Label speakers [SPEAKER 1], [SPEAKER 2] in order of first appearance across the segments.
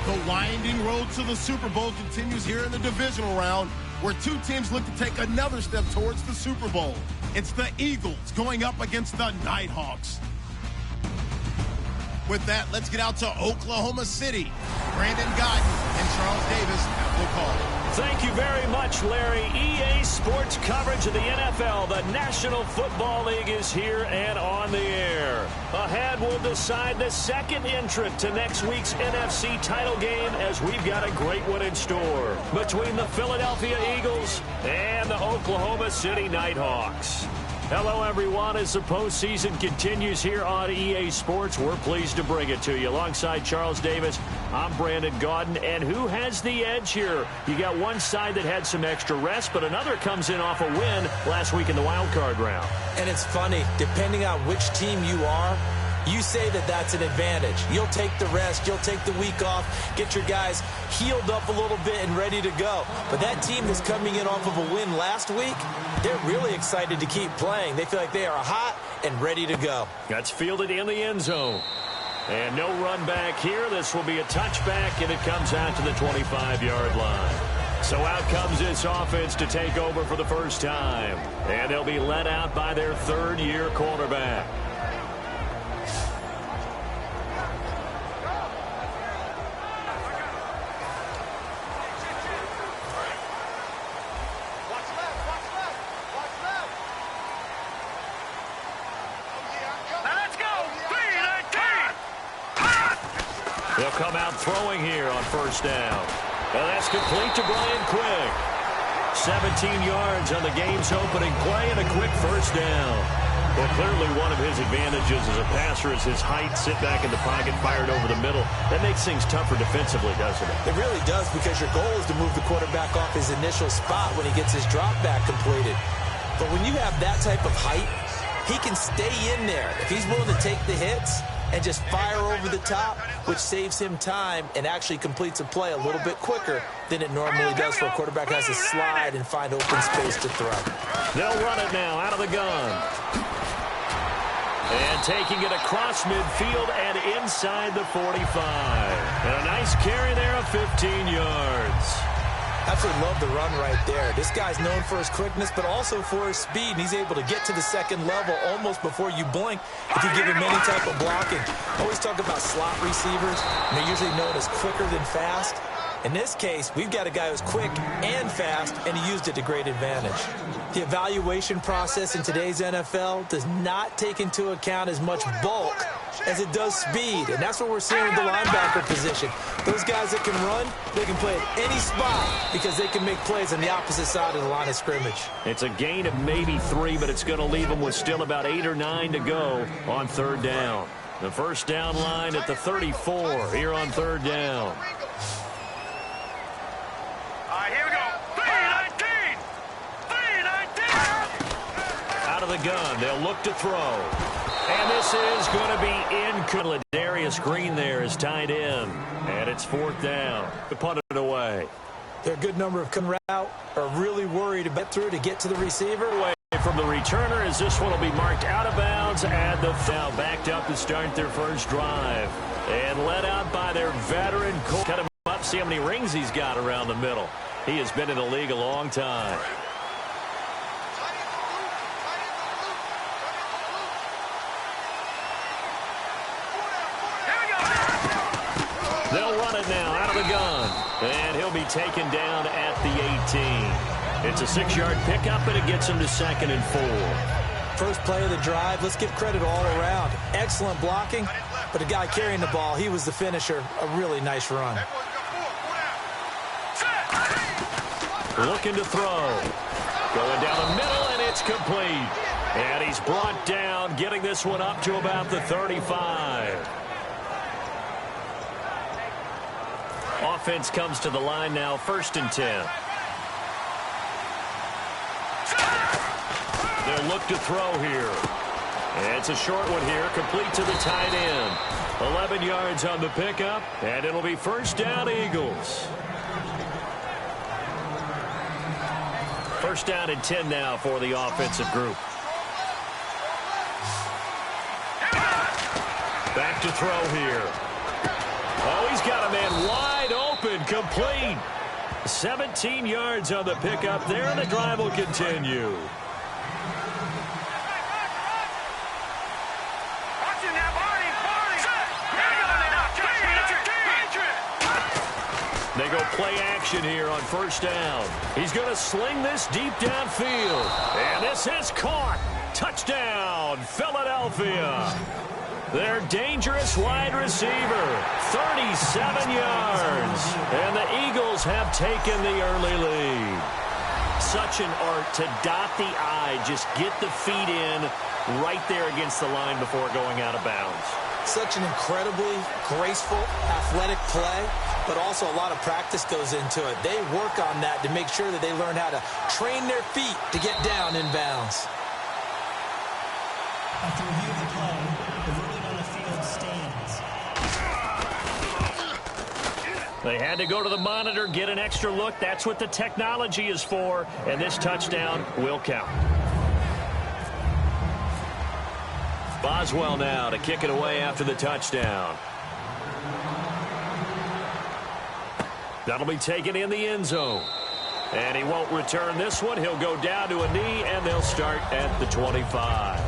[SPEAKER 1] The winding road to the Super Bowl continues here in the divisional round, where two teams look to take another step towards the Super Bowl. It's the Eagles going up against the Nighthawks. With that, let's get out to Oklahoma City. Brandon Godden and Charles Davis have the call.
[SPEAKER 2] Thank you very much, Larry. EA Sports coverage of the NFL. The National Football League is here and on the air. Ahead, we'll decide the second entrant to next week's NFC title game, as we've got a great one in store between the Philadelphia Eagles and the Oklahoma City Nighthawks. Hello, everyone. As the postseason continues here on EA Sports, we're pleased to bring it to you. Alongside Charles Davis, I'm Brandon Gaudin. And who has the edge here? You got one side that had some extra rest, but another comes in off a win last week in the wild card round.
[SPEAKER 3] And it's funny, depending on which team you are, you say that that's an advantage. You'll take the rest. You'll take the week off. Get your guys healed up a little bit and ready to go. But that team that's coming in off of a win last week, they're really excited to keep playing. They feel like they are hot and ready to go.
[SPEAKER 2] That's fielded in the end zone. And no run back here. This will be a touchback, and it comes out to the 25-yard line. So out comes this offense to take over for the first time. And they'll be led out by their third-year quarterback. They'll come out throwing here on first down. And that's complete to Brian Quick. 17 yards on the game's opening play and a quick first down. Well, clearly one of his advantages as a passer is his height. Sit back in the pocket, fired over the middle. That makes things tougher defensively, doesn't it?
[SPEAKER 3] It really does, because your goal is to move the quarterback off his initial spot when he gets his drop back completed. But when you have that type of height, he can stay in there. If he's willing to take the hits and just fire over the top, which saves him time and actually completes a play a little bit quicker than it normally does for a quarterback who has to slide and find open space to throw.
[SPEAKER 2] They'll run it now out of the gun. And taking it across midfield and inside the 45. And a nice carry there of 15 yards.
[SPEAKER 3] Absolutely love the run right there. This guy's known for his quickness, but also for his speed. And he's able to get to the second level almost before you blink if you give him any type of blocking. I always talk about slot receivers, and they're usually known as quicker than fast. In this case, we've got a guy who's quick and fast, and he used it to great advantage. The evaluation process in today's NFL does not take into account as much bulk as it does speed, and that's what we're seeing with the linebacker position. Those guys that can run, they can play at any spot because they can make plays on the opposite side of the line of scrimmage.
[SPEAKER 2] It's a gain of maybe 3, but it's going to leave them with still about 8 or 9 to go on third down. The first down line at the 34 here on third down.
[SPEAKER 4] Here we go. 3-19.
[SPEAKER 2] Out of the gun, they'll look to throw. And this is going to be in. Darius Green there is tied in. And it's fourth down. To punt it away.
[SPEAKER 3] They're a good number of come route, are really worried to get through to get to the receiver.
[SPEAKER 2] Away from the returner, as this one will be marked out of bounds. And the foul backed up to start their first drive. And led out by their veteran. Cut him up, see how many rings he's got around the middle. He has been in the league a long time. They'll run it now out of the gun. And he'll be taken down at the 18. It's a 6-yard pickup, and it gets him to 2nd and 4.
[SPEAKER 3] First play of the drive, let's give credit all around. Excellent blocking, but the guy carrying the ball, he was the finisher. A really nice run.
[SPEAKER 2] Looking to throw. Going down the middle, and it's complete. And he's brought down, getting this one up to about the 35. Offense comes to the line now, 1st and 10. They'll look to throw here. And it's a short one here, complete to the tight end. 11 yards on the pickup, and it'll be first down, Eagles. First down and 10 now for the offensive group. Back to throw here. Oh, he's got a man wide complete. 17 yards on the pickup there, and the drive will continue. They go play action here on first down. He's going to sling this deep downfield. And this is caught. Touchdown, Philadelphia. Their dangerous wide receiver, 37 yards. And the Eagles have taken the early lead. Such an art to dot the I, just get the feet in right there against the line before going out of bounds.
[SPEAKER 3] Such an incredibly graceful, athletic play, but also a lot of practice goes into it. They work on that to make sure that they learn how to train their feet to get down in bounds.
[SPEAKER 5] After review of the play, the verdict on the field stands.
[SPEAKER 2] They had to go to the monitor, get an extra look. That's what the technology is for, and this touchdown will count. Boswell now to kick it away after the touchdown. That'll be taken in the end zone. And he won't return this one. He'll go down to a knee, and they'll start at the 25.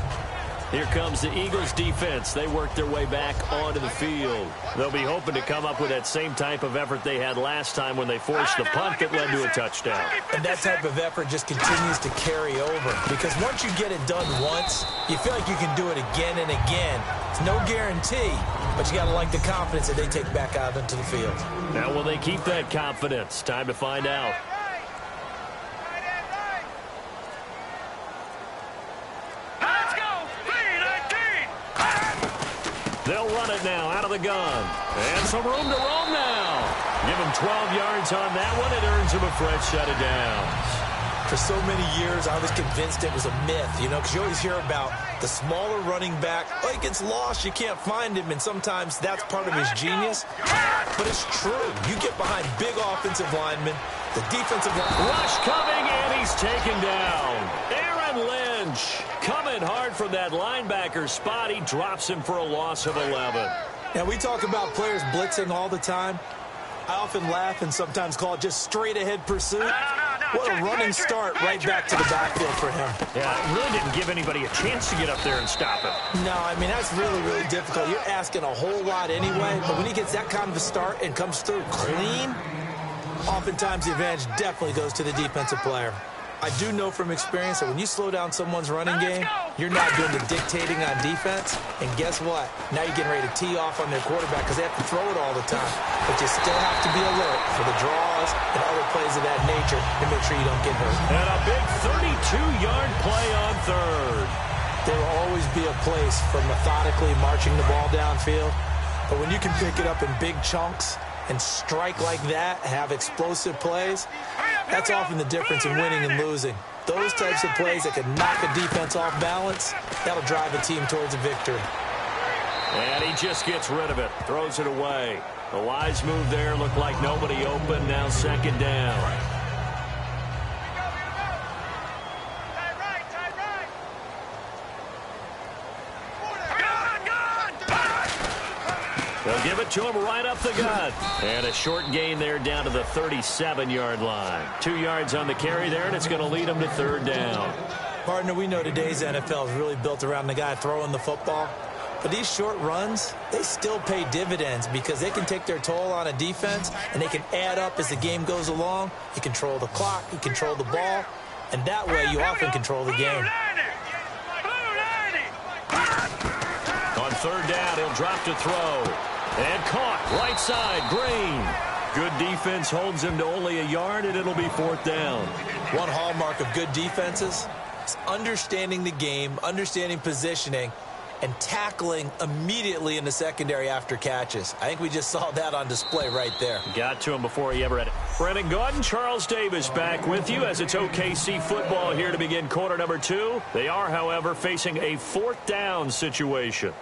[SPEAKER 2] Here comes the Eagles defense. They work their way back onto the field. They'll be hoping to come up with that same type of effort they had last time when they forced the punt that led to a touchdown.
[SPEAKER 3] And that type of effort just continues to carry over. Because once you get it done once, you feel like you can do it again and again. It's no guarantee, but you got to like the confidence that they take back out into the field.
[SPEAKER 2] Now will they keep that confidence? Time to find out. They'll run it now out of the gun. And some room to roam now. Give him 12 yards on that one. It earns him a fresh set of downs.
[SPEAKER 3] For so many years, I was convinced it was a myth, you know, because you always hear about the smaller running back. Oh, he gets lost. You can't find him, and sometimes that's part of his genius. But it's true. You get behind big offensive linemen, the defensive line.
[SPEAKER 2] Rush coming, and he's taken down. Aaron Lynch coming hard from that linebacker spot. He drops him for a loss of 11.
[SPEAKER 3] Now, we talk about players blitzing all the time. I often laugh and sometimes call it just straight-ahead pursuit. What a running start right back to the backfield for him.
[SPEAKER 2] Yeah, it really didn't give anybody a chance to get up there and stop him.
[SPEAKER 3] No, I mean, that's really, really difficult. You're asking a whole lot anyway, but when he gets that kind of a start and comes through clean, oftentimes the advantage definitely goes to the defensive player. I do know from experience that when you slow down someone's running game, you're not doing the dictating on defense. And guess what? Now you're getting ready to tee off on their quarterback because they have to throw it all the time. But you still have to be alert for the draws and other plays of that nature to make sure you don't get hurt.
[SPEAKER 2] And a big 32-yard play on third.
[SPEAKER 3] There will always be a place for methodically marching the ball downfield. But when you can pick it up in big chunks and strike like that, have explosive plays, that's often the difference in winning and losing. Those types of plays that can knock a defense off balance, that'll drive a team towards a victory.
[SPEAKER 2] And he just gets rid of it, throws it away. A wise move there, looked like nobody open, now second down. They'll give it to him right up the gut. And a short gain there down to the 37-yard line. 2 yards on the carry there, and it's going to lead him to third down.
[SPEAKER 3] Partner, we know today's NFL is really built around the guy throwing the football. But these short runs, they still pay dividends because they can take their toll on a defense, and they can add up as the game goes along. You control the clock, you control the ball, and that way you often control the game.
[SPEAKER 2] On third down, he'll drop to throw. And caught, right side, Green. Good defense holds him to only a yard, and it'll be fourth down.
[SPEAKER 3] One hallmark of good defenses is understanding the game, understanding positioning, and tackling immediately in the secondary after catches. I think we just saw that on display right there.
[SPEAKER 2] Got to him before he ever had it. Brennan Gaudin, Charles Davis back with you as it's OKC football here to begin quarter number 2. They are, however, facing a fourth down situation.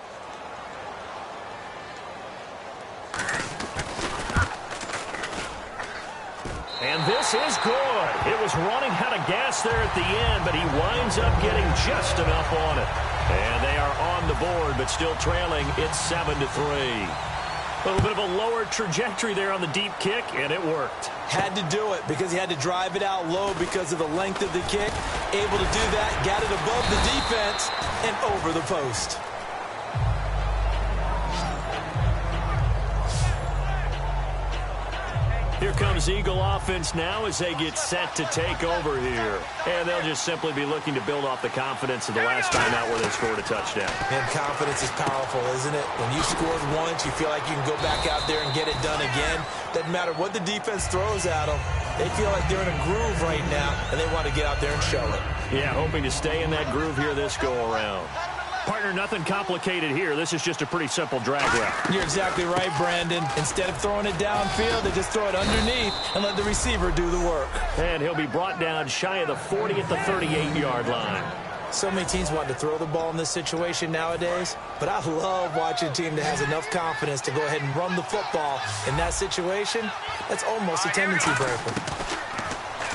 [SPEAKER 2] And this is good. It was running out of gas there at the end, but he winds up getting just enough on it. And they are on the board, but still trailing. It's 7-3. A little bit of a lower trajectory there on the deep kick, and it worked.
[SPEAKER 3] Had to do it because he had to drive it out low because of the length of the kick. Able to do that, got it above the defense and over the post.
[SPEAKER 2] Here comes Eagle offense now as they get set to take over here. And they'll just simply be looking to build off the confidence of the last time out where they scored a touchdown.
[SPEAKER 3] And confidence is powerful, isn't it? When you scored once, you feel like you can go back out there and get it done again. Doesn't matter what the defense throws at them. They feel like they're in a groove right now, and they want to get out there and show it.
[SPEAKER 2] Yeah, hoping to stay in that groove here this go-around. Partner, nothing complicated here. This is just a pretty simple drag route.
[SPEAKER 3] You're exactly right, Brandon. Instead of throwing it downfield, they just throw it underneath and let the receiver do the work.
[SPEAKER 2] And he'll be brought down shy of the 40 at the 38-yard line.
[SPEAKER 3] So many teams want to throw the ball in this situation nowadays, but I love watching a team that has enough confidence to go ahead and run the football. In that situation, that's almost a tendency breaker.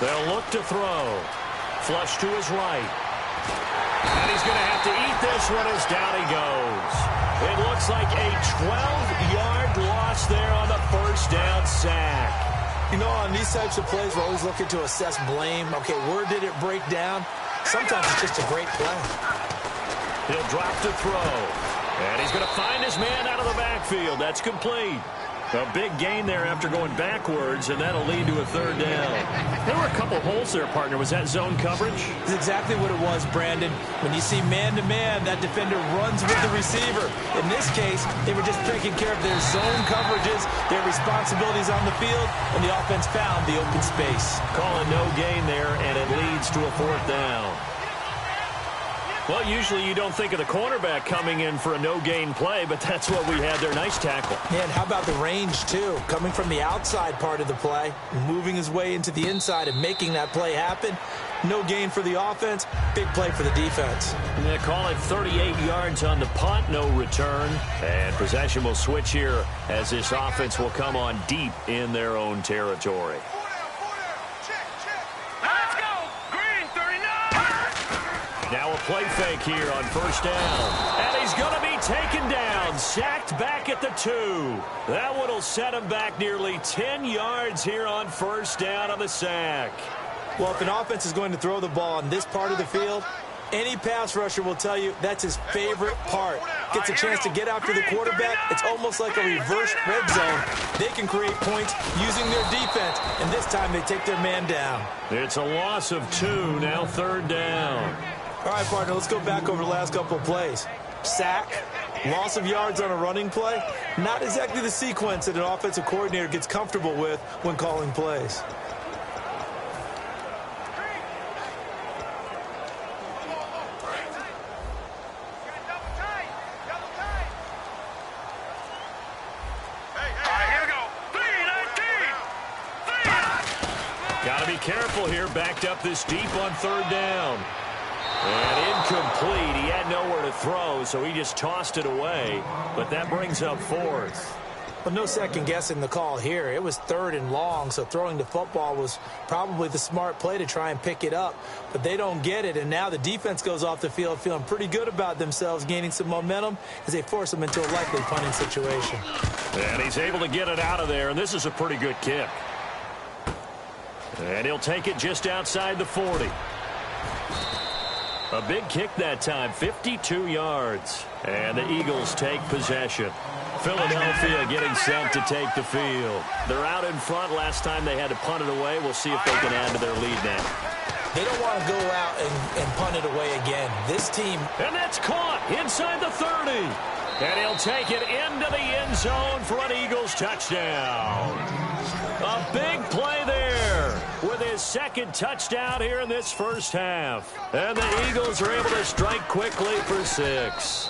[SPEAKER 2] They'll look to throw. Flush to his right. And he's going to have to eat this one as down he goes. It looks like a 12-yard loss there on the first down sack.
[SPEAKER 3] You know, on these types of plays, we're always looking to assess blame. Okay, where did it break down? Sometimes it's just a great play.
[SPEAKER 2] He'll drop to throw. And he's going to find his man out of the backfield. That's complete. A big gain there after going backwards, and that'll lead to a third down. There were a couple holes there, partner. Was that zone coverage?
[SPEAKER 3] That's exactly what it was, Brandon. When you see man-to-man, that defender runs with the receiver. In this case, they were just taking care of their zone coverages, their responsibilities on the field, and the offense found the open space.
[SPEAKER 2] Call a no gain there, and it leads to a fourth down. Well, usually you don't think of the cornerback coming in for a no-gain play, but that's what we had there. Nice tackle.
[SPEAKER 3] Yeah, and how about the range, too? Coming from the outside part of the play, moving his way into the inside and making that play happen. No gain for the offense, big play for the defense.
[SPEAKER 2] And they call it 38 yards on the punt, no return. And possession will switch here as this offense will come on deep in their own territory. Now a play fake here on first down. And he's going to be taken down, sacked back at the 2. That one will set him back nearly 10 yards here on first down on the sack.
[SPEAKER 3] Well, if an offense is going to throw the ball on this part of the field, any pass rusher will tell you that's his favorite part. Gets a chance to get after the quarterback. It's almost like a reverse red zone. They can create points using their defense, and this time they take their man down.
[SPEAKER 2] It's a loss of 2, now third down.
[SPEAKER 3] All right, partner, let's go back over the last couple of plays. Sack, loss of yards on a running play. Not exactly the sequence that an offensive coordinator gets comfortable with when calling plays.
[SPEAKER 2] Got to be careful here, backed up this deep on third down. And incomplete. He had nowhere to throw, so he just tossed it away. But that brings up fourth.
[SPEAKER 3] Well, no second guessing the call here. It was third and long, so throwing the football was probably the smart play to try and pick it up. But they don't get it, and now the defense goes off the field feeling pretty good about themselves, gaining some momentum as they force them into a likely punting situation.
[SPEAKER 2] And he's able to get it out of there, and this is a pretty good kick. And he'll take it just outside the 40. A big kick that time, 52 yards. And the Eagles take possession. Philadelphia getting set to take the field. They're out in front. Last time they had to punt it away. We'll see if they can add to their lead now.
[SPEAKER 3] They don't want to go out and punt it away again. This team...
[SPEAKER 2] And that's caught inside the 30. And he'll take it into the end zone for an Eagles touchdown. A big play there with his second touchdown here in this first half. And the Eagles are able to strike quickly for 6.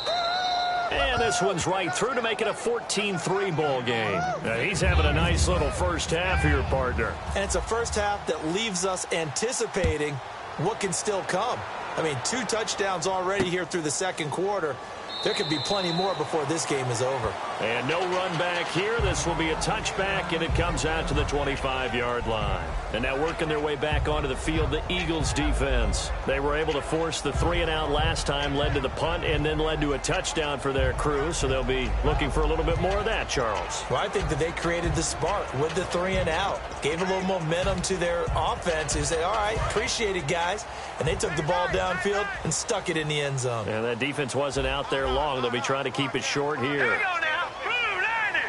[SPEAKER 2] And this one's right through to make it a 14-3 ball game. Now, he's having a nice little first half here, partner.
[SPEAKER 3] And it's a first half that leaves us anticipating what can still come. I mean, 2 touchdowns already here through the second quarter. There could be plenty more before this game is over.
[SPEAKER 2] And no run back here. This will be a touchback, and it comes out to the 25-yard line. And now working their way back onto the field, the Eagles defense. They were able to force the 3-and-out last time, led to the punt, and then led to a touchdown for their crew. So they'll be looking for a little bit more of that, Charles.
[SPEAKER 3] Well, I think that they created the spark with the 3-and-out. Gave a little momentum to their offense. Who said, all right, appreciate it, guys. And they took the ball downfield and stuck it in the end zone.
[SPEAKER 2] And that defense wasn't out there long. They'll be trying to keep it short here.
[SPEAKER 4] Here we go now. Blue 90.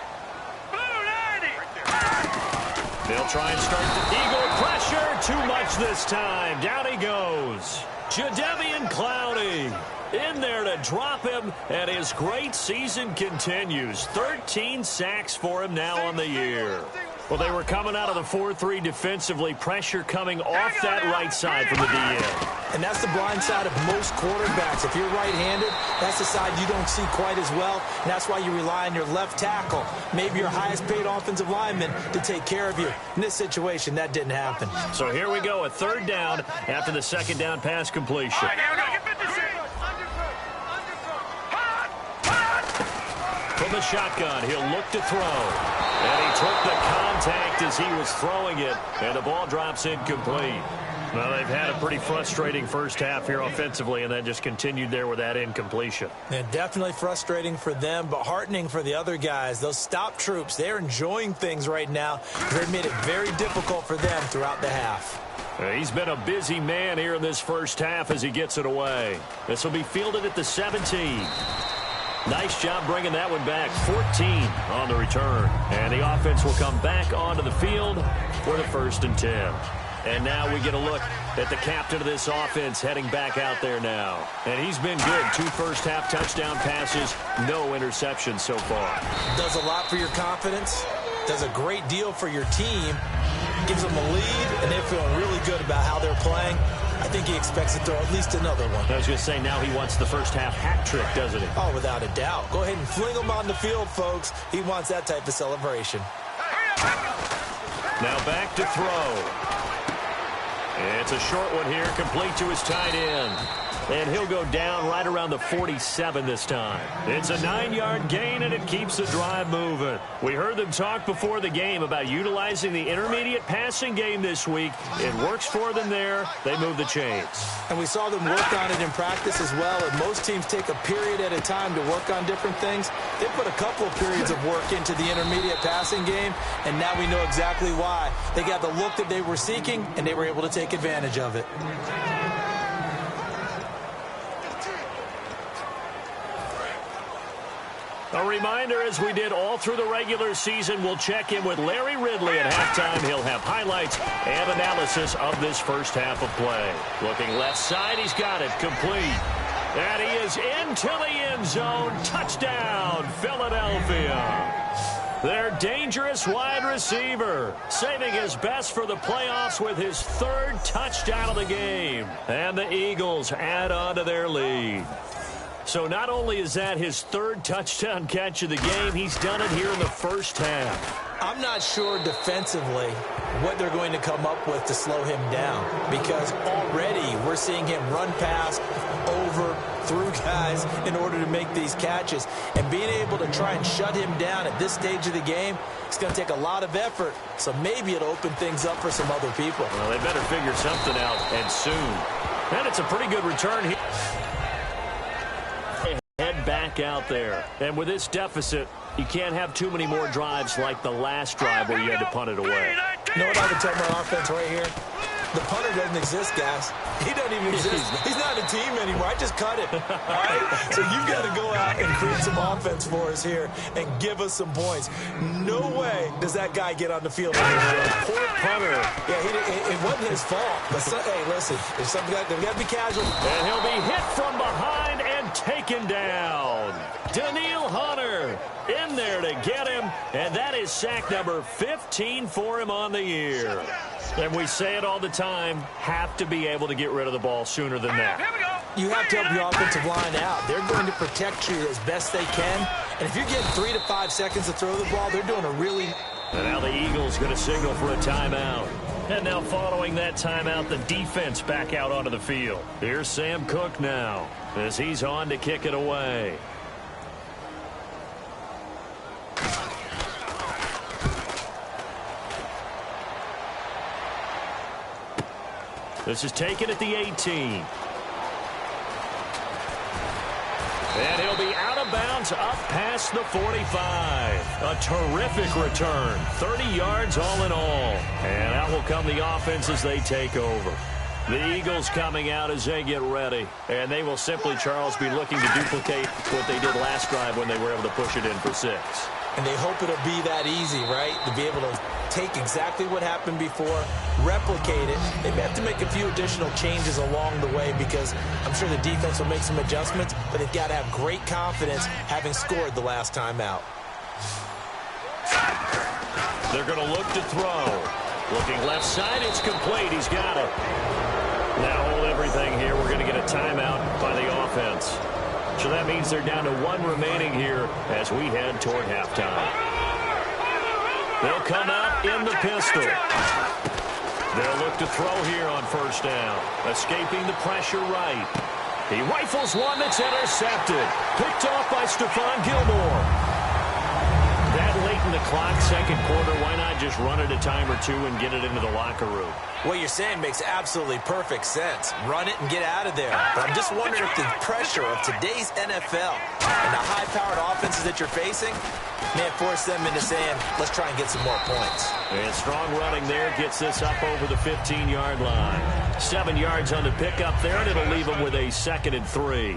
[SPEAKER 4] Blue 90.
[SPEAKER 2] They'll try and start the Eagle pressure. Too much this time. Down he goes. Jadeveon Clowney in there to drop him, and his great season continues. 13 sacks for him now on the year. Well, they were coming out of the 4-3 defensively. Pressure coming off that right side from the DN.
[SPEAKER 3] And that's the blind side of most quarterbacks. If you're right-handed, that's the side you don't see quite as well. And that's why you rely on your left tackle, maybe your highest-paid offensive lineman, to take care of you. In this situation, that didn't happen.
[SPEAKER 2] So here we go, a third down after the second down pass completion.
[SPEAKER 4] All right, here we go.
[SPEAKER 2] From the shotgun, he'll look to throw. And he took the contact as he was throwing it, and the ball drops incomplete. Well, they've had a pretty frustrating first half here offensively, and then just continued there with that incompletion.
[SPEAKER 3] Yeah, definitely frustrating for them, but heartening for the other guys. Those stop troops, they're enjoying things right now. They've made it very difficult for them throughout the half.
[SPEAKER 2] He's been a busy man here in this first half as he gets it away. This will be fielded at the 17. Nice job bringing that one back. 14 on the return. And the offense will come back onto the field for the 1st and 10. And now we get a look at the captain of this offense heading back out there now. And he's been good. 2 first-half touchdown passes, no interceptions so far.
[SPEAKER 3] Does a lot for your confidence. Does a great deal for your team. Gives them a lead, and they're feeling really good about how they're playing. I think he expects to throw at least another one.
[SPEAKER 2] I was going to say, now he wants the first-half hat trick, doesn't he?
[SPEAKER 3] Oh, without a doubt. Go ahead and fling him on the field, folks. He wants that type of celebration.
[SPEAKER 2] Now back to throw. It's a short one here, complete to his tight end. And he'll go down right around the 47 this time. It's a 9-yard gain, and it keeps the drive moving. We heard them talk before the game about utilizing the intermediate passing game this week. It works for them there. They move the chains.
[SPEAKER 3] And we saw them work on it in practice as well. And most teams take a period at a time to work on different things. They put a couple of periods of work into the intermediate passing game, and now we know exactly why. They got the look that they were seeking, and they were able to take advantage of it.
[SPEAKER 2] A reminder, as we did all through the regular season, we'll check in with Larry Ridley at halftime. He'll have highlights and analysis of this first half of play. Looking left side, he's got it complete. And he is into the end zone. Touchdown, Philadelphia. Their dangerous wide receiver, saving his best for the playoffs with his 3rd touchdown of the game. And the Eagles add on to their lead. So not only is that his 3rd touchdown catch of the game, he's done it here in the first half.
[SPEAKER 3] I'm not sure defensively what they're going to come up with to slow him down, because already we're seeing him run past, over, through guys in order to make these catches. And being able to try and shut him down at this stage of the game, it's going to take a lot of effort. So maybe it'll open things up for some other people.
[SPEAKER 2] Well, they better figure something out, and soon. And it's a pretty good return here. Head back out there. And with this deficit, you can't have too many more drives like the last drive where you had to punt it away.
[SPEAKER 3] You know what I would tell my offense right here? The punter doesn't exist, guys. He doesn't even exist. He's not a team anymore. I just cut it. All right? So you've got to go out and create some offense for us here and give us some points. No way does that guy get on the field anymore.
[SPEAKER 2] Poor punter.
[SPEAKER 3] Yeah, it wasn't his fault. But hey, listen, if something they've got to be casual.
[SPEAKER 2] And he'll be hit from behind and taken down. Daniil Hunter in there to get him, and that is sack number 15 for him on the year. And we say it all the time, have to be able to get rid of the ball sooner than that.
[SPEAKER 3] You have to help your offensive line out. They're going to protect you as best they can. And if you're getting 3 to 5 seconds to throw the ball, they're doing a really...
[SPEAKER 2] And now the Eagles going to signal for a timeout. And now following that timeout, the defense back out onto the field. Here's Sam Cook now as he's on to kick it away. This is taken at the 18. And he'll be out of bounds up past the 45. A terrific return. 30 yards all in all. And out will come the offense as they take over. The Eagles coming out as they get ready. And they will simply, Charles, be looking to duplicate what they did last drive when they were able to push it in for 6.
[SPEAKER 3] And they hope it'll be that easy, right? To be able to take exactly what happened before, replicate it. They may have to make a few additional changes along the way because I'm sure the defense will make some adjustments, but they've got to have great confidence having scored the last time out.
[SPEAKER 2] They're going to look to throw. Looking left side, it's complete. He's got it. Now hold everything here. We're going to get a timeout by the offense. So that means they're down to 1 remaining here as we head toward halftime. They'll come out in the pistol. They'll look to throw here on first down. Escaping the pressure right. He rifles one that's intercepted. Picked off by Stephon Gilmore. That late in the clock, second quarter, why not just run it a time or two and get it into the locker room?
[SPEAKER 3] What you're saying makes absolutely perfect sense. Run it and get out of there. But I'm just wondering if the pressure of today's NFL and the high-powered offenses that you're facing may force them into saying, let's try and get some more points.
[SPEAKER 2] And strong running there gets this up over the 15-yard line. 7 yards on the pickup there, and it'll leave them with a 2nd and 3.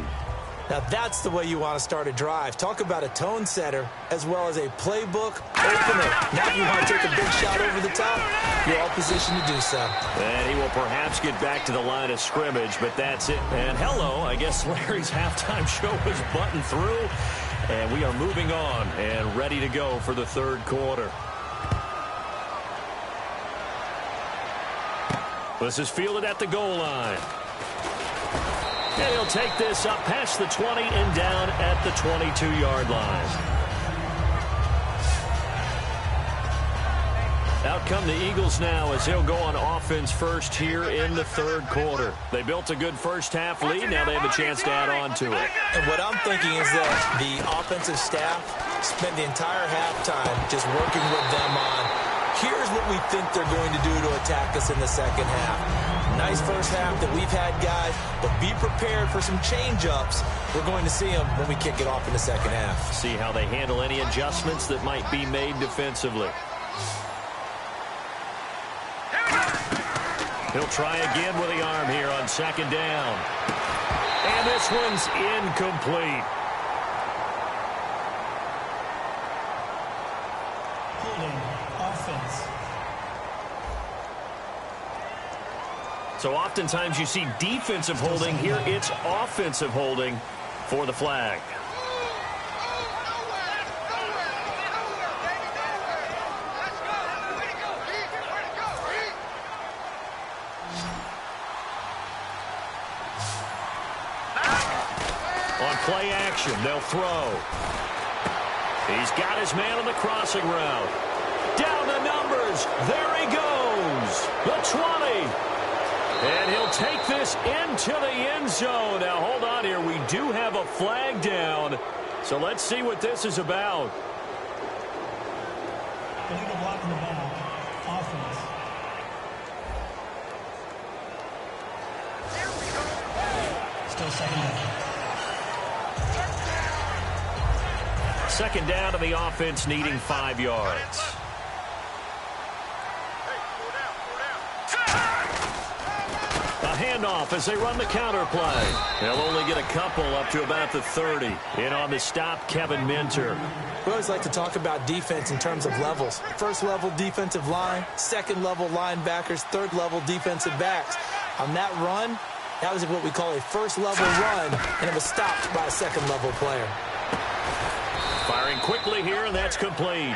[SPEAKER 3] Now that's the way you want to start a drive. Talk about a tone setter as well as a playbook opener. Now if you want to take a big shot over the top, you're all positioned to do so.
[SPEAKER 2] And he will perhaps get back to the line of scrimmage, but that's it. And hello, I guess Larry's halftime show was buttoned through. And we are moving on and ready to go for the third quarter. This is fielded at the goal line. And he'll take this up past the 20 and down at the 22-yard line. Out come the Eagles now as they'll go on offense first here in the third quarter. They built a good first-half lead. Now they have a chance to add on to it.
[SPEAKER 3] And what I'm thinking is that the offensive staff spent the entire halftime just working with them on, here's what we think they're going to do to attack us in the second half. Nice first half that we've had, guys, but be prepared for some change-ups. We're going to see them when we kick it off in the second half.
[SPEAKER 2] See how they handle any adjustments that might be made defensively. He'll try again with the arm here on second down. And this one's incomplete.
[SPEAKER 5] Holding, offense.
[SPEAKER 2] So oftentimes you see defensive holding. Here it's offensive holding for the flag. On play action, they'll throw. He's got his man on the crossing route. Down the numbers. There he goes. The 20. And he'll take this into the end zone. Now, hold on here. We do have a flag down. So let's see what this is about.
[SPEAKER 5] Illegal block in the back. Offense. Still second down.
[SPEAKER 2] Second down to the offense, needing 5 yards. A handoff as they run the counter play. They'll only get a couple up to about the 30. In on the stop, Kevin Minter.
[SPEAKER 3] We always like to talk about defense in terms of levels. First level defensive line, second level linebackers, third level defensive backs. On that run, that was what we call a first level run, and it was stopped by a second level player.
[SPEAKER 2] Firing quickly here, and that's complete.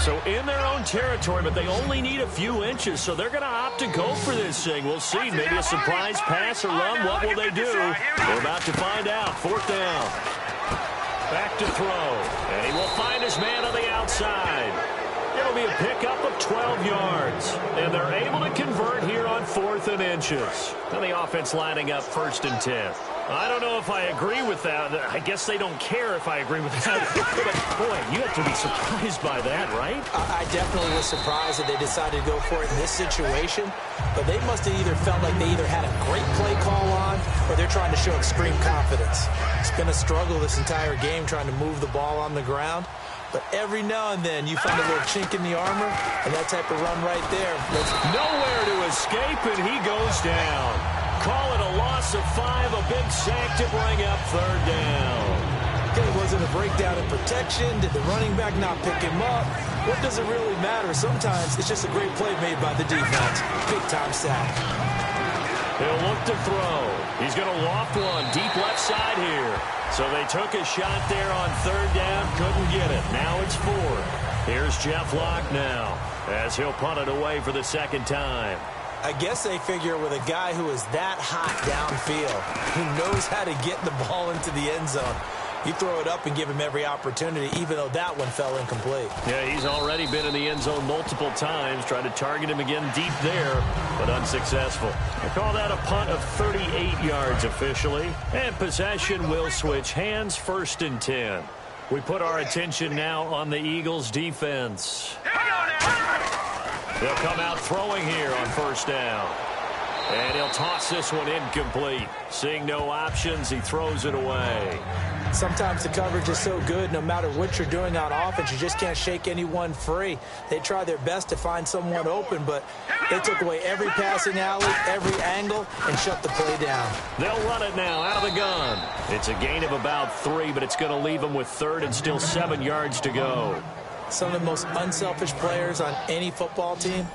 [SPEAKER 2] So in their own territory, but they only need a few inches, so they're going to opt to go for this thing. We'll see. Maybe a surprise pass or run. What will they do? We're about to find out. Fourth down. Back to throw. And he will find his man on the outside. It'll be a pickup of 12 yards. And they're able to convert here on 4th and inches. And the offense lining up 1st and 10. I don't know if I agree with that. I guess they don't care if I agree with that. But, boy, you have to be surprised by that, right?
[SPEAKER 3] I definitely was surprised that they decided to go for it in this situation. But they must have either felt like they either had a great play call on or they're trying to show extreme confidence. It's been a struggle this entire game trying to move the ball on the ground. But every now and then you find a little chink in the armor, and that type of run right there.
[SPEAKER 2] Nowhere to escape, and he goes down. Call it a loss of 5, a big sack to bring up third down.
[SPEAKER 3] Okay, was it a breakdown in protection? Did the running back not pick him up? What does it really matter? Sometimes it's just a great play made by the defense. Big-time sack.
[SPEAKER 2] He'll look to throw. He's going to loft one deep left side here. So they took a shot there on third down, couldn't get it. Now it's 4. Here's Jeff Locke now as he'll punt it away for the second time.
[SPEAKER 3] I guess they figure with a guy who is that hot downfield, who knows how to get the ball into the end zone, you throw it up and give him every opportunity, even though that one fell incomplete.
[SPEAKER 2] Yeah, he's already been in the end zone multiple times, tried to target him again deep there, but unsuccessful. I call that a punt of 38 yards officially, and possession will switch hands, 1st and 10. We put our attention now on the Eagles' defense. They'll come out throwing here on 1st down. And he'll toss this one incomplete. Seeing no options, he throws it away.
[SPEAKER 3] Sometimes the coverage is so good, no matter what you're doing on offense, you just can't shake anyone free. They try their best to find someone open, but they took away every passing alley, every angle, and shut the play down.
[SPEAKER 2] They'll run it now out of the gun. It's a gain of about 3, but it's going to leave them with 3rd and still 7 yards to go.
[SPEAKER 3] Some of the most unselfish players on any football team,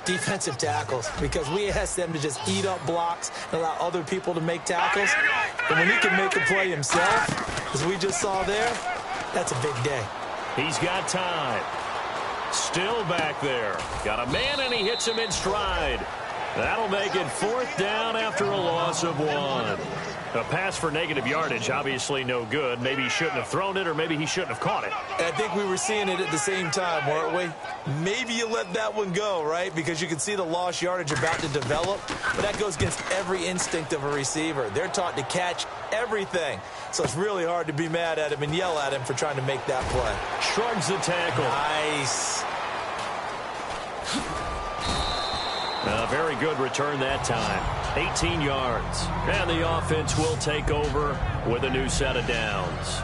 [SPEAKER 3] defensive tackles, because we ask them to just eat up blocks and allow other people to make tackles. But when he can make a play himself, as we just saw there, that's a big day.
[SPEAKER 2] He's got time. Still back there. Got a man, and he hits him in stride. That'll make it 4th down after a loss of 1. A pass for negative yardage, obviously no good. Maybe he shouldn't have thrown it, or maybe he shouldn't have caught it.
[SPEAKER 3] I think we were seeing it at the same time, weren't we? Maybe you let that one go, right? Because you can see the lost yardage about to develop. But that goes against every instinct of a receiver. They're taught to catch everything. So it's really hard to be mad at him and yell at him for trying to make that play.
[SPEAKER 2] Shrugs the tackle.
[SPEAKER 3] Nice.
[SPEAKER 2] A very good return that time. 18 yards. And the offense will take over with a new set of downs.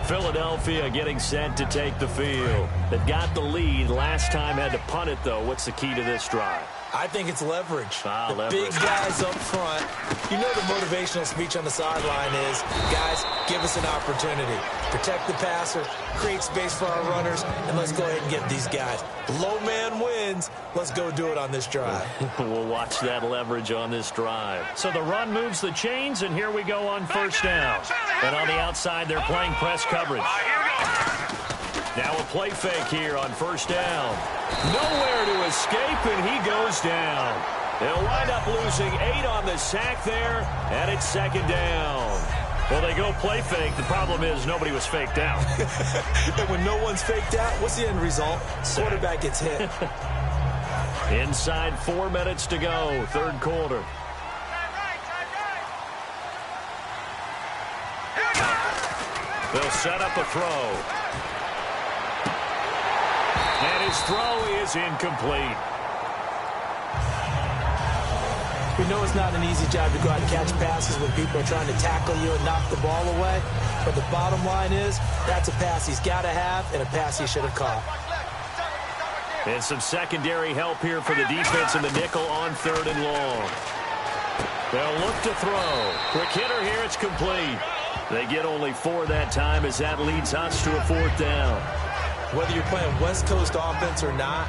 [SPEAKER 2] Philadelphia getting set to take the field. They got the lead. Last time had to punt it, though. What's the key to this drive?
[SPEAKER 3] I think it's leverage.
[SPEAKER 2] Leverage.
[SPEAKER 3] Big guys up front. You know the motivational speech on the sideline is, guys, give us an opportunity. Protect the passer, create space for our runners, and let's go ahead and get these guys. Low man wins. Let's go do it on this drive.
[SPEAKER 2] We'll watch that leverage on this drive. So the run moves the chains, and here we go on 1st down. And on the outside, they're playing press coverage. Now a play fake here on 1st down. Nowhere to escape, and he goes down. They'll wind up losing 8 on the sack there, and it's 2nd down. Well, they go play fake. The problem is nobody was faked out.
[SPEAKER 3] And when no one's faked out, what's the end result? Quarterback gets hit.
[SPEAKER 2] Inside 4 minutes to go, 3rd quarter. They'll set up a throw. And his throw is incomplete.
[SPEAKER 3] We know it's not an easy job to go out and catch passes when people are trying to tackle you and knock the ball away. But the bottom line is, that's a pass he's got to have and a pass he should have caught.
[SPEAKER 2] And some secondary help here for the defense in the nickel on 3rd and long. They'll look to throw. Quick hitter here, it's complete. They get only 4 that time as that leads us to a 4th down.
[SPEAKER 3] Whether you're playing West Coast offense or not,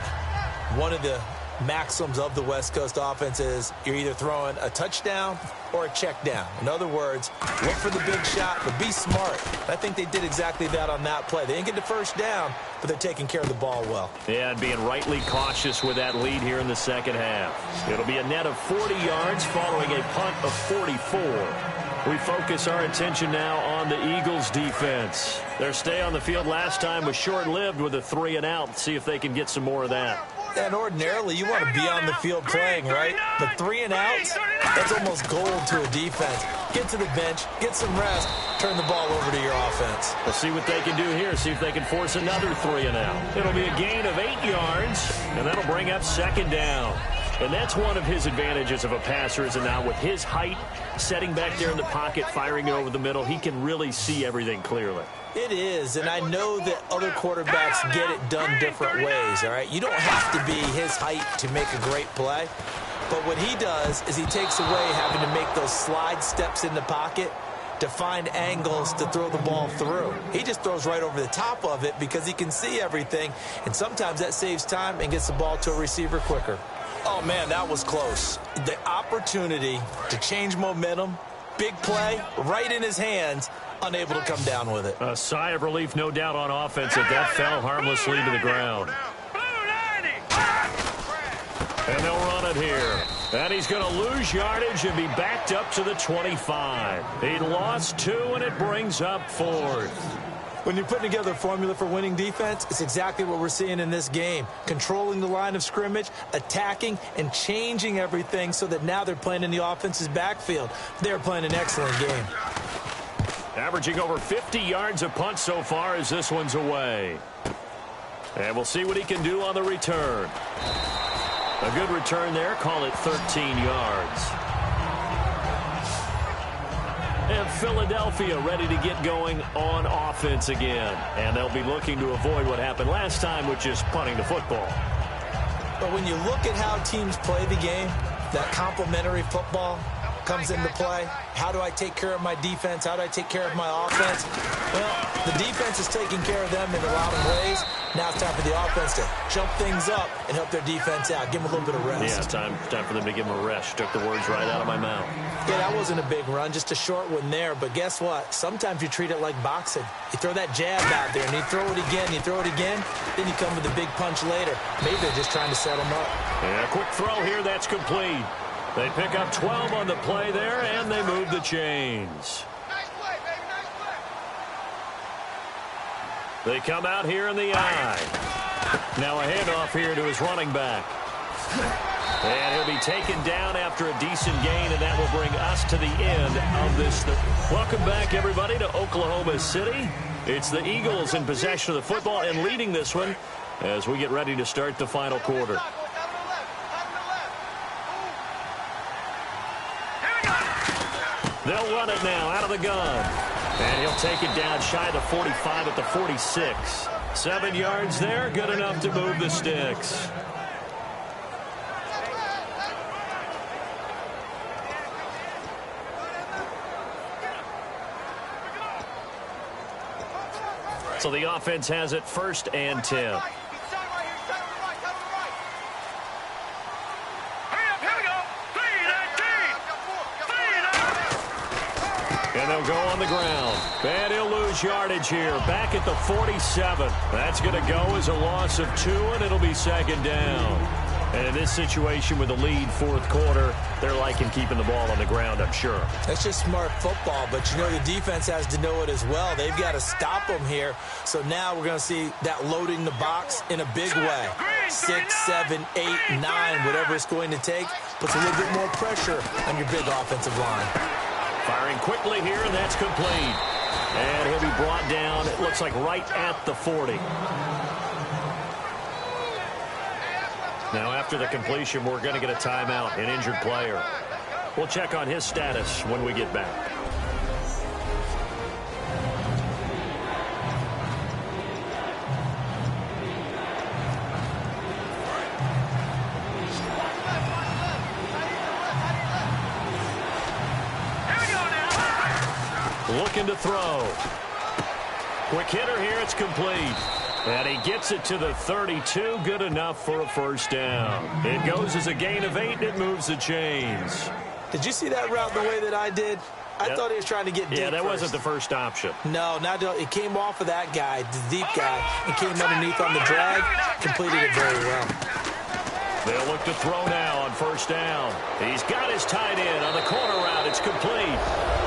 [SPEAKER 3] one of the maxims of the West Coast offense is you're either throwing a touchdown or a check down. In other words, look for the big shot, but be smart. I think they did exactly that on that play. They didn't get the 1st down, but they're taking care of the ball well.
[SPEAKER 2] Yeah, and being rightly cautious with that lead here in the 2nd half. It'll be a net of 40 yards following a punt of 44. We focus our attention now on the Eagles' defense. Their stay on the field last time was short-lived with a 3 and out. See if they can get some more of that.
[SPEAKER 3] And ordinarily, you want to be on the field playing, right? But 3 and outs, That's almost gold to a defense. Get to the bench, get some rest, turn the ball over to your offense.
[SPEAKER 2] We'll see what they can do here, see if they can force another 3 and out. It'll be a gain of 8 yards, and that'll bring up 2nd down. And that's one of his advantages of a passer, is now with his height, setting back there in the pocket, firing it over the middle, he can really see everything clearly.
[SPEAKER 3] It is, and I know that other quarterbacks get it done different ways, all right? You don't have to be his height to make a great play, but what he does is he takes away having to make those slide steps in the pocket to find angles to throw the ball through. He just throws right over the top of it because he can see everything, and sometimes that saves time and gets the ball to a receiver quicker. Oh, man, that was close. The opportunity to change momentum, big play, right in his hands, unable to come down with it.
[SPEAKER 2] A sigh of relief, no doubt, on offense that fell harmlessly to the ground. And they'll run it here. And he's going to lose yardage and be backed up to the 25. He lost 2, and it brings up 4th.
[SPEAKER 3] When you're putting together a formula for winning defense, it's exactly what we're seeing in this game. Controlling the line of scrimmage, attacking, and changing everything so that now they're playing in the offense's backfield. They're playing an excellent game.
[SPEAKER 2] Averaging over 50 yards a punt so far as this one's away. And we'll see what he can do on the return. A good return there. Call it 13 yards. And Philadelphia ready to get going on offense again. And they'll be looking to avoid what happened last time, which is punting the football.
[SPEAKER 3] But when you look at how teams play the game, that complementary football comes into play. How do I take care of my defense? How do I take care of my offense? Well, the defense is taking care of them in a lot of ways. Now it's time for the offense to jump things up and help their defense out. Give them a little bit of rest.
[SPEAKER 2] Yeah, time for them to give them a rest. Took the words right out of my mouth.
[SPEAKER 3] Yeah, that wasn't a big run, just a short one there. But guess what? Sometimes you treat it like boxing. You throw that jab out there, and you throw it again, you throw it again, then you come with a big punch later. Maybe they're just trying to set them up.
[SPEAKER 2] Yeah, quick throw here. That's complete. They pick up 12 on the play there, and they move the chains.
[SPEAKER 4] Nice play, baby, nice play.
[SPEAKER 2] They come out here in the eye. Now a handoff here to his running back. And he'll be taken down after a decent gain, and that will bring us to the end of this. Welcome back, everybody, to Oklahoma City. It's the Eagles in possession of the football and leading this one as we get ready to start the final quarter. They'll run it now out of the gun. And he'll take it down shy of the 45 at the 46. 7 yards there, good enough to move the sticks. So the offense has it 1st and 10. And they'll go on the ground. And he'll lose yardage here. Back at the 47. That's going to go as a loss of 2, and it'll be 2nd down. And in this situation with the lead 4th quarter, they're liking keeping the ball on the ground, I'm sure.
[SPEAKER 3] That's just smart football, but you know the defense has to know it as well. They've got to stop them here. So now we're going to see that loading the box in a big way. 6, 7, 8, 9, whatever it's going to take, puts a little bit more pressure on your big offensive line.
[SPEAKER 2] Firing quickly here, and that's complete. And he'll be brought down, it looks like right at the 40. Now after the completion, we're going to get a timeout, an injured player. We'll check on his status when we get back. Looking to throw. Quick hitter here, it's complete. And he gets it to the 32, good enough for a 1st down. It goes as a gain of 8, and it moves the chains.
[SPEAKER 3] Did you see that route the way that I did? I thought he was trying to get deep.
[SPEAKER 2] Yeah, that
[SPEAKER 3] first.
[SPEAKER 2] wasn't the first option.
[SPEAKER 3] No, it came off of that guy, the deep guy. It came underneath on the drag, completed it very well.
[SPEAKER 2] They'll look to throw now on 1st down. He's got his tight end on the corner route. It's complete.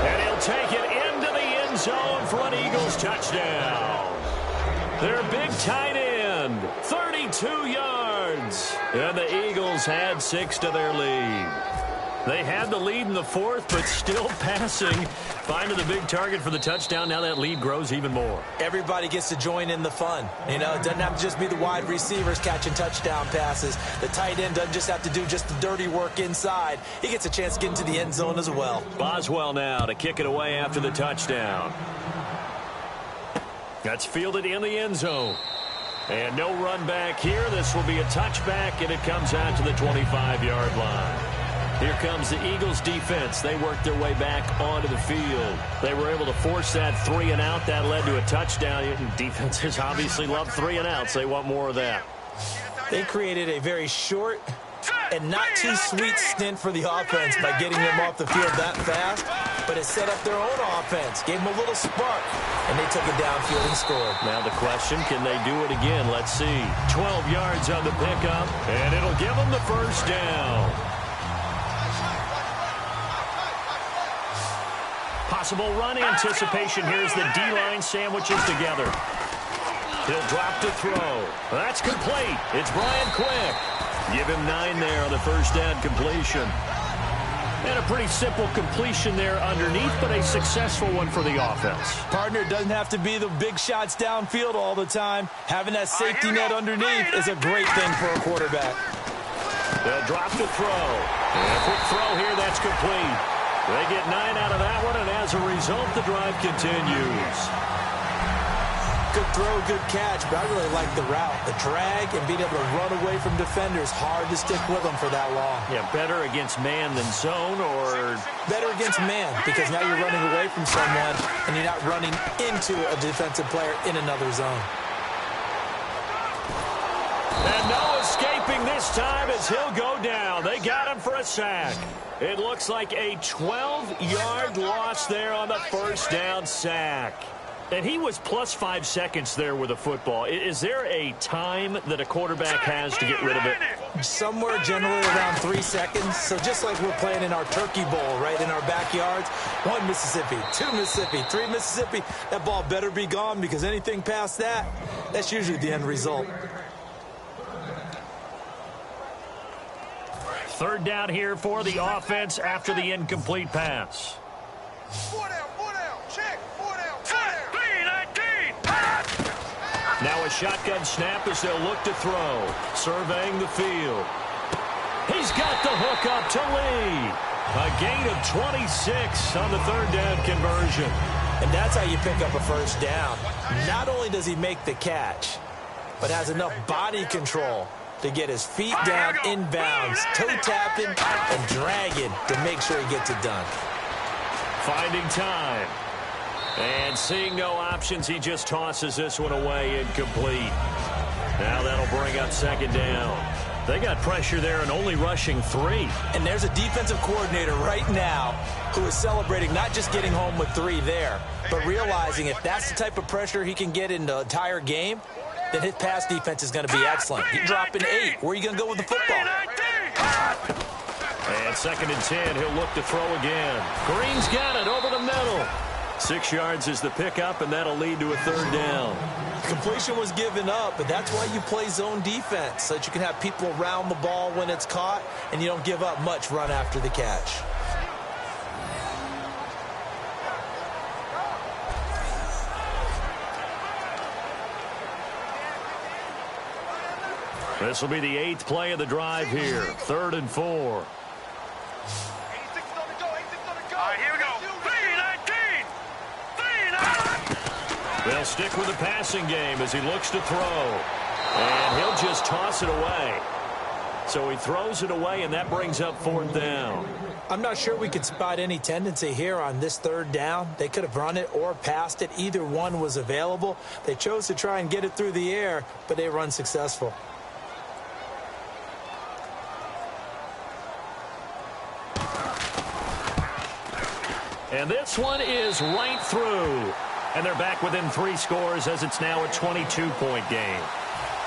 [SPEAKER 2] And he'll take it into the end zone for an Eagles touchdown. Their big tight end, 32 yards. And the Eagles had 6 to their lead. They had the lead in the fourth, but still passing. Finding the big target for the touchdown. Now that lead grows even more.
[SPEAKER 3] Everybody gets to join in the fun. You know, it doesn't have to just be the wide receivers catching touchdown passes. The tight end doesn't just have to do just the dirty work inside. He gets a chance to get into the end zone as well.
[SPEAKER 2] Boswell now to kick it away after the touchdown. That's fielded in the end zone. And no run back here. This will be a touchback, and it comes out to the 25-yard line. Here comes the Eagles defense. They worked their way back onto the field. They were able to force that 3-and-out. That led to a touchdown. Defenses obviously love 3-and-outs. They want more of that.
[SPEAKER 3] They created a very short and not too sweet stint for the offense by getting them off the field that fast, but it set up their own offense, gave them a little spark, and they took it downfield and scored.
[SPEAKER 2] Now the question, can they do it again? Let's see. 12 yards on the pickup, and it'll give them the first down. Possible run anticipation. Here's the D-line sandwiches together. He'll drop to throw. That's complete. It's Brian Quick. Give him 9 there on the first down completion. And a pretty simple completion there underneath, but a successful one for the offense.
[SPEAKER 3] Partner, it doesn't have to be the big shots downfield all the time. Having that safety net underneath is a great thing for a quarterback.
[SPEAKER 2] They'll drop to throw. And a quick throw here, that's complete. They get 9 out of that one, and as a result, the drive continues.
[SPEAKER 3] Good throw, good catch, but I really like the route. The drag and being able to run away from defenders, hard to stick with them for that long.
[SPEAKER 2] Yeah, better against man than zone, or
[SPEAKER 3] better against man, because now you're running away from someone and you're not running into a defensive player in another zone.
[SPEAKER 2] And no escaping this time as he'll go down. They got him for a sack. It looks like a 12-yard loss there on the first down sack. And he was plus 5 seconds there with a football. Is there a time that a quarterback has to get rid of it?
[SPEAKER 3] Somewhere generally around 3 seconds. So just like we're playing in our turkey bowl, right, in our backyards, 1 Mississippi, 2 Mississippi, 3 Mississippi, that ball better be gone, because anything past that, that's usually the end result.
[SPEAKER 2] Third down here for the offense after the incomplete pass.
[SPEAKER 4] 4 down, check, 4 down, 4 down.
[SPEAKER 2] Now a shotgun snap as they'll look to throw. Surveying the field. He's got the hook up to Lee. A gain of 26 on the third down conversion.
[SPEAKER 3] And that's how you pick up a first down. Not only does he make the catch, but has enough body control to get his feet down inbounds, toe-tapping and dragging to make sure he gets it done.
[SPEAKER 2] Finding time. And seeing no options, he just tosses this one away incomplete. Now that'll bring up second down. They got pressure there and only rushing 3.
[SPEAKER 3] And there's a defensive coordinator right now who is celebrating not just getting home with 3 there, but realizing if that's the type of pressure he can get in the entire game, then his pass defense is going to be excellent. You're dropping 8. Where are you going to go with the football?
[SPEAKER 2] And 2nd and 10, he'll look to throw again. Green's got it over the middle. 6 yards is the pickup, and that'll lead to a third down.
[SPEAKER 3] Completion was given up, but that's why you play zone defense, so that you can have people around the ball when it's caught, and you don't give up much run after the catch.
[SPEAKER 2] This will be the 8th play of the drive here. 3rd and 4.
[SPEAKER 4] 86 on the go, 86 on the go. All right, here we go. 3-19.
[SPEAKER 2] They'll stick with the passing game as he looks to throw. And he'll just toss it away. So he throws it away, and that brings up 4th down.
[SPEAKER 3] I'm not sure we could spot any tendency here on this 3rd down. They could have run it or passed it. Either one was available. They chose to try and get it through the air, but they were unsuccessful.
[SPEAKER 2] And this one is right through. And they're back within 3 scores as it's now a 22-point game.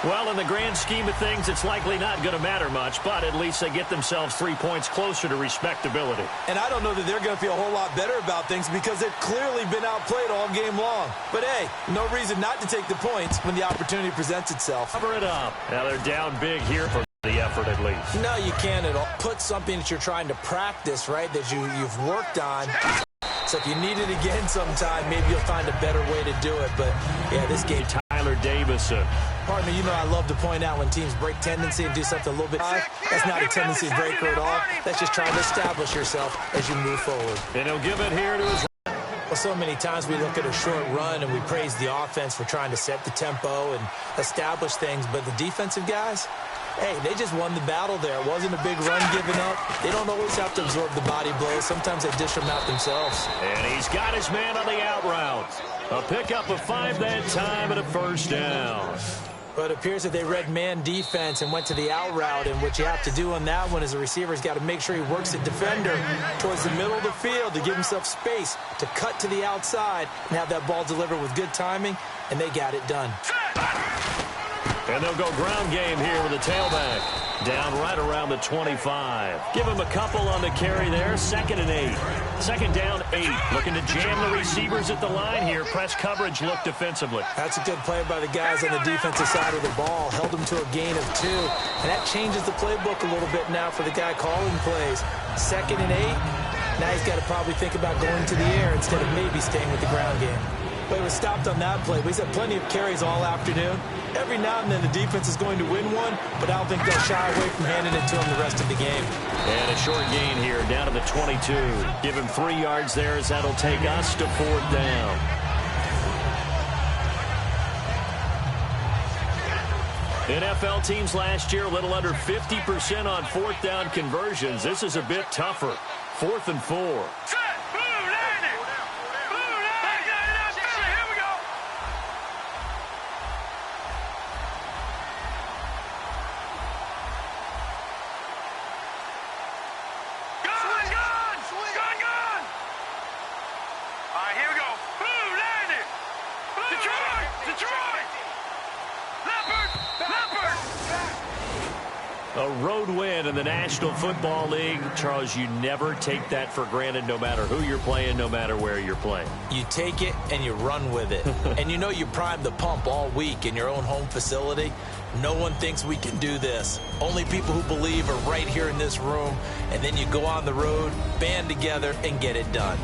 [SPEAKER 2] Well, in the grand scheme of things, it's likely not going to matter much, but at least they get themselves 3 points closer to respectability.
[SPEAKER 3] And I don't know that they're going to feel a whole lot better about things because they've clearly been outplayed all game long. But, hey, no reason not to take the points when the opportunity presents itself.
[SPEAKER 2] Cover it up. Now they're down big here for the effort at least.
[SPEAKER 3] No, you can't at all. Put something that you're trying to practice, right, that you've worked on. So if you need it again sometime, maybe you'll find a better way to do it. But, yeah, this game.
[SPEAKER 2] Tyler Davis.
[SPEAKER 3] Pardon me, you know I love to point out when teams break tendency and do something a little bit high. That's not a tendency breaker at all. That's just trying to establish yourself as you move forward.
[SPEAKER 2] And he'll give it here to his.
[SPEAKER 3] Well, so many times we look at a short run and we praise the offense for trying to set the tempo and establish things. But the defensive guys, hey, they just won the battle there. It wasn't a big run given up. They don't always have to absorb the body blows. Sometimes they dish them out themselves.
[SPEAKER 2] And he's got his man on the out route. A pickup of 5 that time and a first down.
[SPEAKER 3] But it appears that they read man defense and went to the out route. And what you have to do on that one is the receiver's got to make sure he works the defender towards the middle of the field to give himself space to cut to the outside and have that ball delivered with good timing. And they got it done.
[SPEAKER 2] And they'll go ground game here with the tailback. Down right around the 25. Give him a couple on the carry there. 2nd and 8. 2nd down, 8. Looking to jam the receivers at the line here. Press coverage look defensively.
[SPEAKER 3] That's a good play by the guys on the defensive side of the ball. Held them to a gain of 2. And that changes the playbook a little bit now for the guy calling plays. 2nd and 8. Now he's got to probably think about going to the air instead of maybe staying with the ground game. But he was stopped on that play. But he's had plenty of carries all afternoon. Every now and then the defense is going to win one, but I don't think they'll shy away from handing it to him the rest of the game.
[SPEAKER 2] And a short gain here down to the 22. Give him 3 yards there as that'll take us to 4th down. NFL teams last year a little under 50% on 4th down conversions. This is a bit tougher. 4th and 4. A road win in the National Football League. Charles, you never take that for granted no matter who you're playing, no matter where you're playing.
[SPEAKER 3] You take it and you run with it. And you know you primed the pump all week in your own home facility. No one thinks we can do this. Only people who believe are right here in this room. And then you go on the road, band together, and get it done.